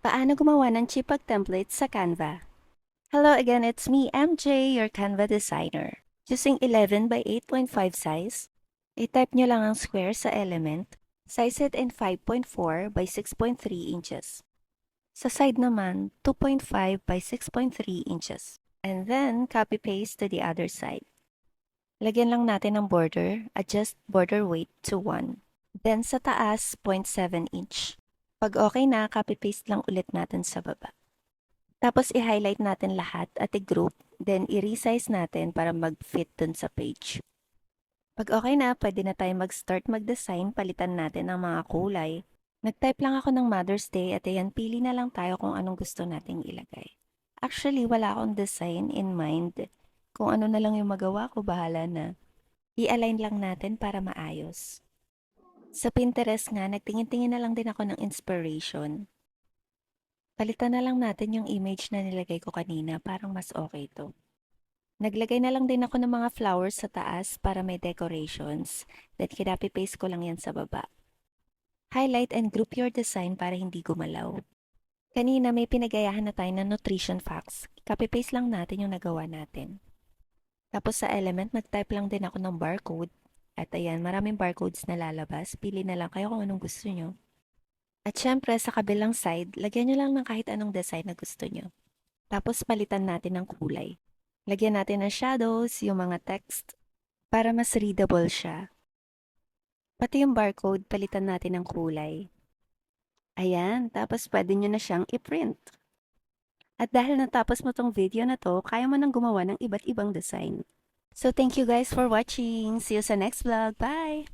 Paano gumawa ng chipag template sa Canva? Hello again, it's me, MJ, your Canva designer. Using 11 by 8.5 size, i-type nyo lang ang square sa element, size it in 5.4 by 6.3 inches. Sa side naman, 2.5 by 6.3 inches. And then, copy-paste to the other side. Lagyan lang natin ng border, adjust border weight to 1. Then sa taas, 0.7 inch. Pag okay na, copy-paste lang ulit natin sa baba. Tapos i-highlight natin lahat at i-group, then i-resize natin para mag-fit dun sa page. Pag okay na, pwede na tayo mag-start mag-design, palitan natin ang mga kulay. Nag-type lang ako ng Mother's Day at ayan, pili na lang tayo kung anong gusto nating ilagay. Actually, wala akong design in mind. Kung ano na lang yung magawa ko, bahala na. I-align lang natin para maayos. Sa Pinterest nga, nagtingin-tingin na lang din ako ng inspiration. Palitan na lang natin yung image na nilagay ko kanina, parang mas okay to. Naglagay na lang din ako ng mga flowers sa taas para may decorations. Then kinapy-paste ko lang yan sa baba. Highlight and group your design para hindi gumalaw. Kanina may pinagayahan na tayo ng nutrition facts. Copy-paste lang natin yung nagawa natin. Tapos sa element, nag-type lang din ako ng barcode. At ayan, maraming barcodes na lalabas. Pili na lang kayo kung anong gusto nyo. At syempre, sa kabilang side, lagyan nyo lang ng kahit anong design na gusto nyo. Tapos palitan natin ng kulay. Lagyan natin ng shadows, yung mga text, para mas readable siya. Pati yung barcode, palitan natin ng kulay. Ayan, tapos pwede nyo na siyang i-print. At dahil natapos mo tong video na to, kaya mo nang gumawa ng iba't ibang design. So thank you guys for watching. See you sa next vlog. Bye!